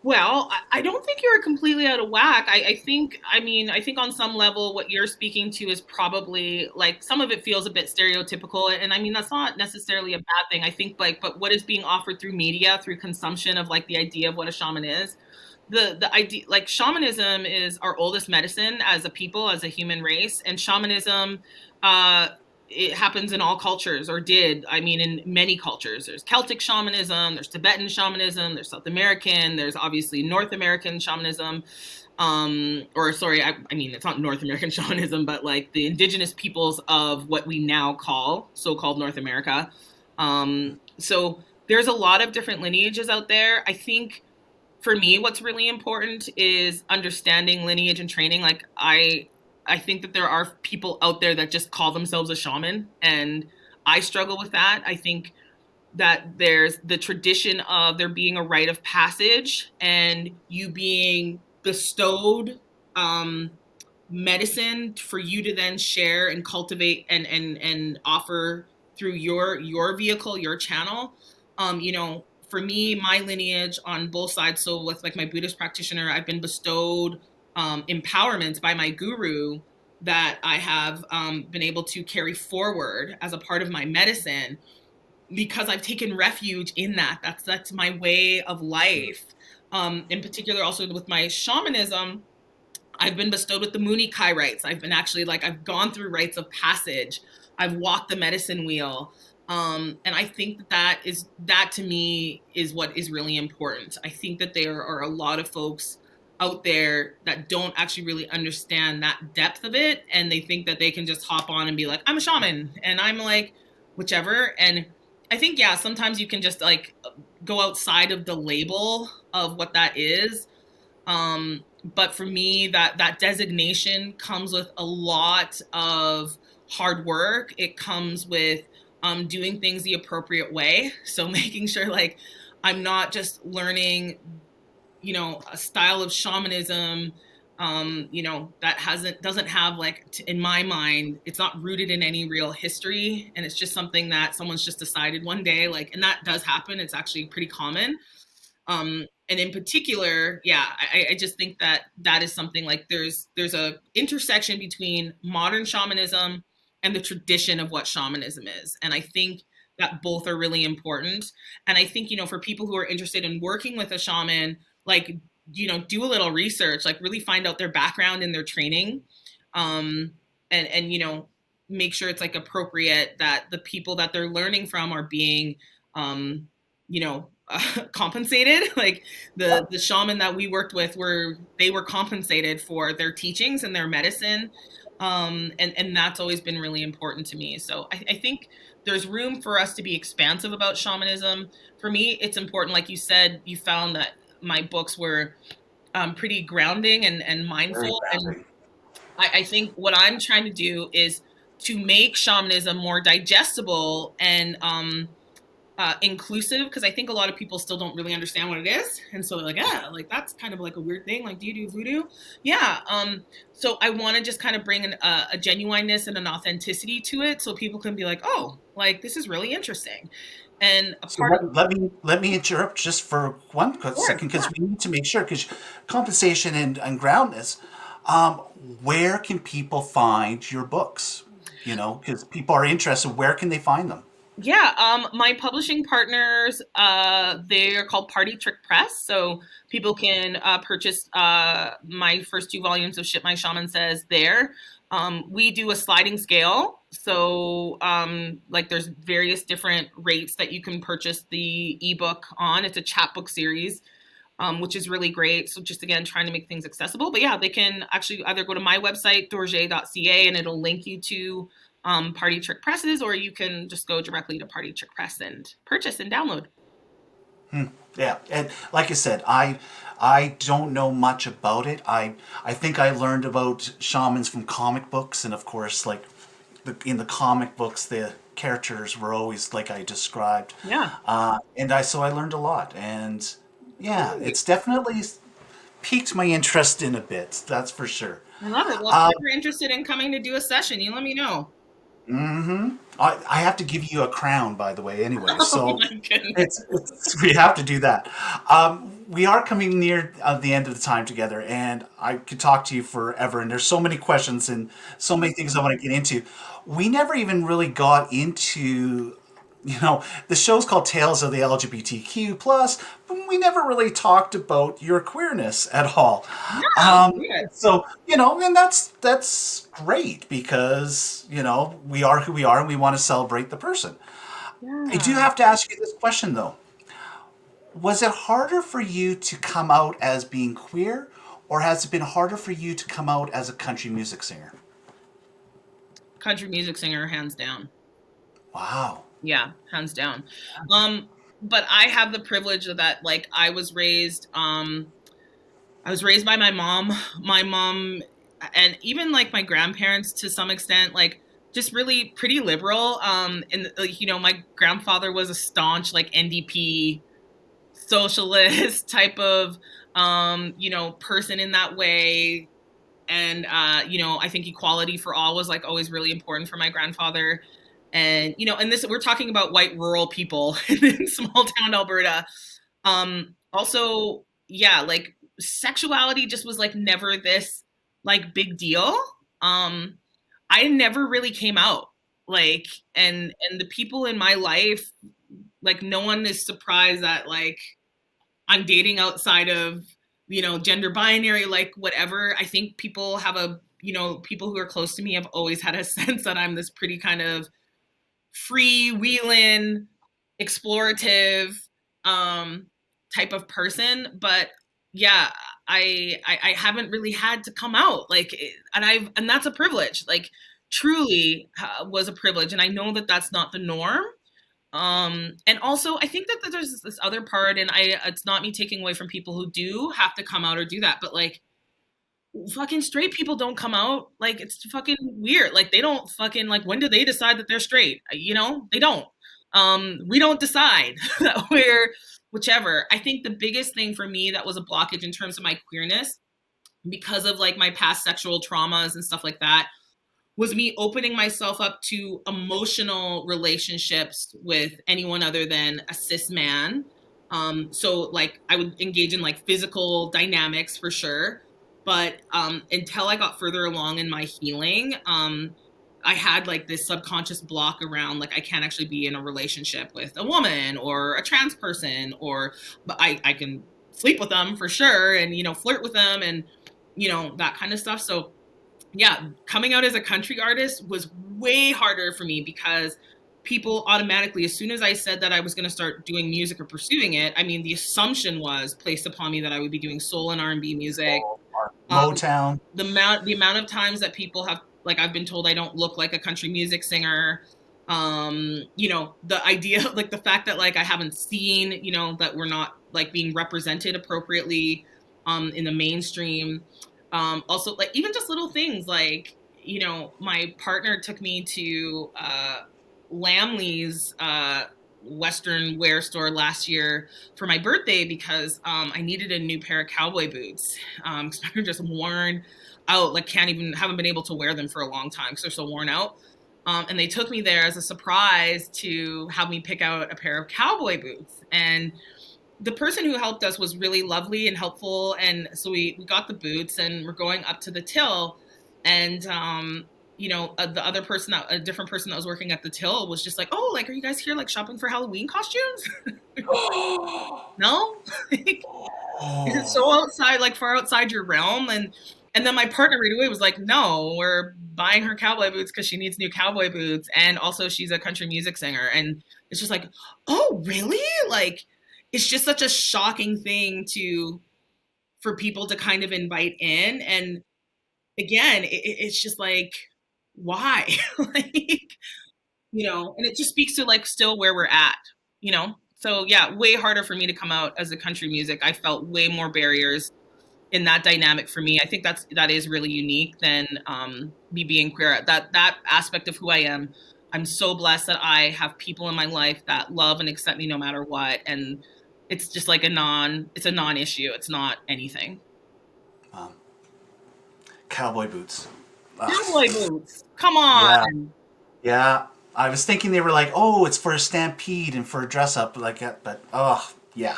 Well, I don't think you're completely out of whack. I think on some level, what you're speaking to is probably like some of it feels a bit stereotypical. And I mean, that's not necessarily a bad thing. I think like, but what is being offered through media, through consumption of like the idea of what a shaman is, the idea, like shamanism is our oldest medicine as a people, as a human race. And shamanism, it happens in all cultures, or did. I mean, in many cultures. There's Celtic shamanism, there's Tibetan shamanism, there's South American, there's obviously North American shamanism. Or sorry, I mean, it's not North American shamanism, but like the indigenous peoples of what we now call so-called North America. So there's a lot of different lineages out there. I think for me, what's really important is understanding lineage and training. Like I think that there are people out there that just call themselves a shaman, and I struggle with that. I think that there's the tradition of there being a rite of passage and you being bestowed medicine for you to then share and cultivate and offer through your vehicle, your channel. for me, my lineage on both sides, so with like my Buddhist practitioner, I've been bestowed empowerments by my guru that I have been able to carry forward as a part of my medicine, because I've taken refuge in that. That's my way of life. In particular, also with my shamanism, I've been bestowed with the Munikai rites. I've been actually like, I've gone through rites of passage. I've walked the medicine wheel. And I think that to me is what is really important. I think that there are a lot of folks out there that don't actually really understand that depth of it. And they think that they can just hop on and be like, I'm a shaman. And I'm like, whichever. And I think, yeah, sometimes you can just like go outside of the label of what that is. But for me, that designation comes with a lot of hard work. It comes with doing things the appropriate way. So making sure like I'm not just learning, a style of shamanism, that doesn't have like, in my mind, it's not rooted in any real history. And it's just something that someone's just decided one day, like, and that does happen. It's actually pretty common. And in particular, yeah, I just think that is something like there's a intersection between modern shamanism and the tradition of what shamanism is. And I think that both are really important. And I think, for people who are interested in working with a shaman, like, do a little research, like really find out their background and their training. And make sure it's like appropriate, that the people that they're learning from are being, compensated. Like the shaman that we worked with were compensated for their teachings and their medicine. And that's always been really important to me. So I think there's room for us to be expansive about shamanism. For me, it's important. Like you said, you found that my books were pretty grounding and mindful. And I think what I'm trying to do is to make shamanism more digestible and inclusive, because I think a lot of people still don't really understand what it is. And so they're like, yeah, like that's kind of like a weird thing. Like, do you do voodoo? Yeah. So I want to just kind of bring a genuineness and an authenticity to it, so people can be like, oh, like this is really interesting. And a So part of let me interrupt just for one quick course, second, because we need to make sure, because compensation and groundness, um, where can people find your books? Because people are interested. Where can they find them? yeah, my publishing partners, they're called Party Trick Press. So people can purchase my first two volumes of Shit My Shaman Says there. We do a sliding scale. So like there's various different rates that you can purchase the ebook on. It's a chapbook series, which is really great. So just again, trying to make things accessible. But yeah, they can actually either go to my website, dorje.ca, and it'll link you to Party Trick Presses, or you can just go directly to Party Trick Press and purchase and download. Yeah, and like I said, I don't know much about it. I think I learned about shamans from comic books, and of course, like in the comic books, the characters were always like I described. Yeah. So I learned a lot, and yeah, Great. it's definitely piqued my interest in a bit. That's for sure. I love it. Well, if you're interested in coming to do a session, you let me know. I have to give you a crown, by the way, anyway. Oh So my goodness. we have to do that. We are coming near the end of the time together, and I could talk to you forever. And there's so many questions and so many things I want to get into. We never even really got into, the show's called Tales of the LGBTQ plus, but we never really talked about your queerness at all. Yeah, good. And that's great, because we are who we are, and we want to celebrate the person. I do Yeah. have to ask you this question though. Was it harder for you to come out as being queer, or has it been harder for you to come out as a country music singer? Country music singer, hands down. Wow. Yeah, hands down. But I have the privilege of that. Like I was raised by my mom. My mom and even like my grandparents to some extent, like just really pretty liberal. And like, my grandfather was a staunch like NDP socialist type of person in that way. And I think equality for all was like always really important for my grandfather. And, and this, we're talking about white rural people in small town Alberta. Also, yeah, like sexuality just was like never this like big deal. Um, I never really came out, like, and the people in my life, like, no one is surprised that like I'm dating outside of, gender binary, like whatever. I think people have people who are close to me have always had a sense that I'm this pretty kind of freewheeling, explorative um, type of person. But yeah, I haven't really had to come out, like, and that's a privilege. Like, truly was a privilege, and I know that that's not the norm. And also I think that there's this other part, and it's not me taking away from people who do have to come out or do that, but like fucking straight people don't come out. Like, it's fucking weird. Like, they don't fucking, like, when do they decide that they're straight? They don't. We don't decide that we're whichever. I think the biggest thing for me that was a blockage in terms of my queerness, because of like my past sexual traumas and stuff like that, was me opening myself up to emotional relationships with anyone other than a cis man. So like I would engage in like physical dynamics for sure. But until I got further along in my healing, I had like this subconscious block around like I can't actually be in a relationship with a woman or a trans person, but I can sleep with them for sure, and flirt with them, and that kind of stuff. So yeah, coming out as a country artist was way harder for me because people automatically, as soon as I said that I was going to start doing music or pursuing it, I mean, the assumption was placed upon me that I would be doing soul and R&B music. Motown. The amount of times that people have, like, I've been told I don't look like a country music singer. The idea, like the fact that like I haven't seen, that we're not like being represented appropriately in the mainstream. Also, like, even just little things like, my partner took me to Lamley's Western wear store last year for my birthday because I needed a new pair of cowboy boots. Because they're just worn out, like haven't been able to wear them for a long time because they're so worn out. And they took me there as a surprise to have me pick out a pair of cowboy boots. And the person who helped us was really lovely and helpful. And so we got the boots and we're going up to the till. And, the other person, a different person that was working at the till was just like, oh, like, are you guys here like shopping for Halloween costumes? No? Is it so outside, like far outside your realm? And then my partner right away was like, no, we're buying her cowboy boots because she needs new cowboy boots. And also she's a country music singer. And it's just like, oh, really? Like, it's just such a shocking thing for people to kind of invite in. And again, it's just like, why? Like, and it just speaks to like still where we're at, So yeah, way harder for me to come out as a country music. I felt way more barriers in that dynamic for me. I think that is really unique than me being queer. That aspect of who I am. I'm so blessed that I have people in my life that love and accept me no matter what. And it's just like it's a non-issue. It's not anything. Cowboy boots. Cowboy boots. Come on. Yeah. I was thinking they were like, oh, it's for a stampede and for a dress up like that, but yeah.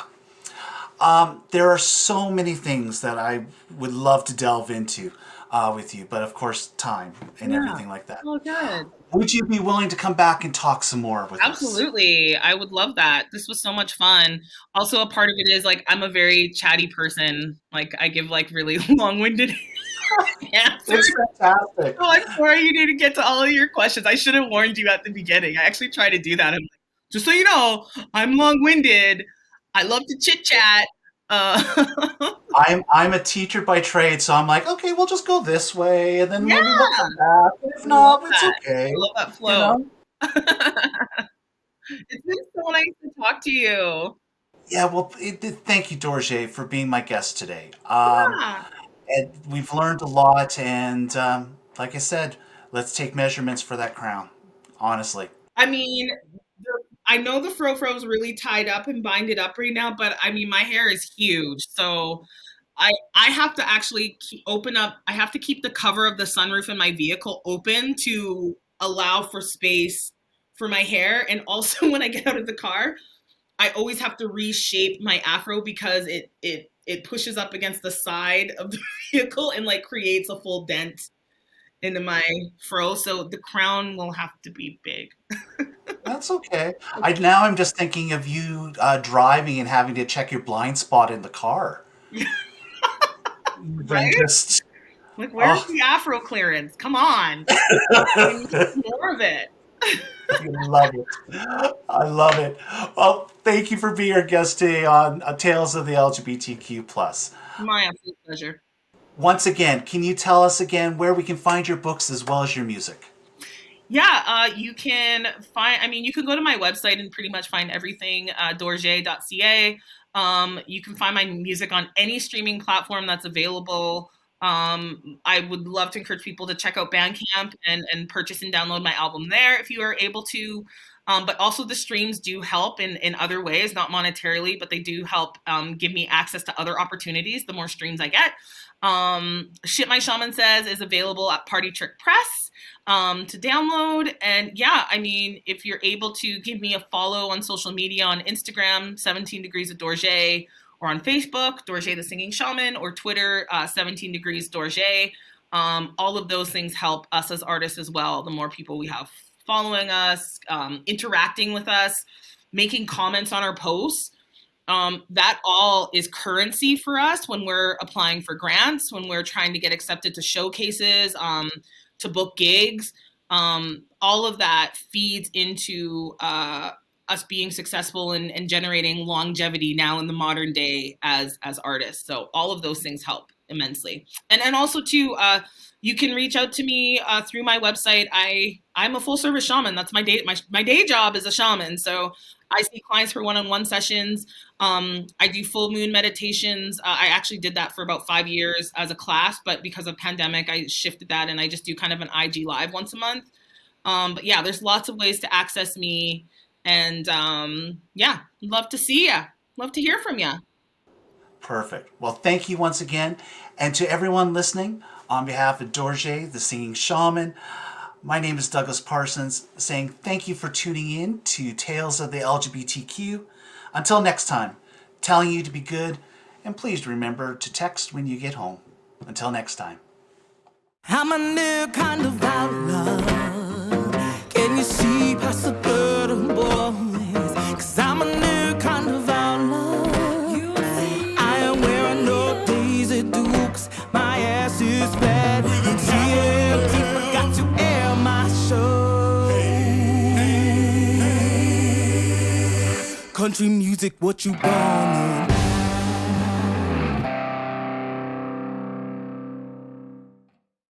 There are so many things that I would love to delve into with you, but of course, time and everything like that. Oh, good. Would you be willing to come back and talk some more with us? Absolutely. I would love that. This was so much fun. Also, a part of it is like I'm a very chatty person. Like, I give like really long-winded answers. It's fantastic. Oh, I'm sorry you didn't get to all of your questions. I should have warned you at the beginning. I actually try to do that. I'm like, just so you know, I'm long-winded. I love to chit-chat. I'm a teacher by trade, so I'm like, okay, we'll just go this way, and then maybe we'll come back. If not, it's okay. I love that flow. It's been so nice to talk to you. Yeah, well, thank you, Dorje, for being my guest today. Yeah. And we've learned a lot, and like I said, let's take measurements for that crown, honestly. I mean, I know the fro-fro is really tied up and binded up right now, but I mean, my hair is huge. So I have to actually open up. I have to keep the cover of the sunroof in my vehicle open to allow for space for my hair. And also when I get out of the car, I always have to reshape my afro because it pushes up against the side of the vehicle and like creates a full dent into my fro. So the crown will have to be big. That's okay. I'm just thinking of you driving and having to check your blind spot in the car. Then Right? just Like, where's oh, the afro clearance? Come on. We need more of it. I love it. I love it. Well, thank you for being our guest today on Tales of the LGBTQ plus. My absolute pleasure. Once again, can you tell us again where we can find your books as well as your music? Yeah, you can find, I mean, you can go to my website and pretty much find everything, dorje.ca. You can find my music on any streaming platform that's available. I would love to encourage people to check out Bandcamp and purchase and download my album there if you are able to. But also the streams do help in other ways, not monetarily, but they do help give me access to other opportunities the more streams I get. Shit My Shaman Says is available at Party Trick Press to download. And yeah, I mean, if you're able to give me a follow on social media on Instagram, 17 Degrees of Dorje, or on Facebook, Dorje the Singing Shaman, or Twitter, 17 Degrees Dorje. All of those things help us as artists as well. The more people we have following us, interacting with us, making comments on our posts, that all is currency for us when we're applying for grants, when we're trying to get accepted to showcases, to book gigs. All of that feeds into us being successful and generating longevity now in the modern day as artists. So all of those things help immensely. And also too, you can reach out to me through my website. I'm a full service shaman. That's my day. My day job is a shaman. So I see clients for one-on-one sessions. I do full moon meditations. I actually did that for about 5 years as a class, but because of pandemic, I shifted that and I just do kind of an IG live once a month. But yeah, there's lots of ways to access me. And yeah, love to see ya. Love to hear from ya. Perfect. Well, thank you once again. And to everyone listening, on behalf of Dorje, the Singing Shaman, my name is Douglas Parsons, saying thank you for tuning in to Tales of the LGBTQ. Until next time, telling you to be good, and please remember to text when you get home. Until next time. I'm a new kind of outlaw. Can you see past the burden boys? Cause I'm a new kind of outlaw. I am wearing no Daisy Dukes. My ass is bad. TLT forgot to air my show. Country music, what you want?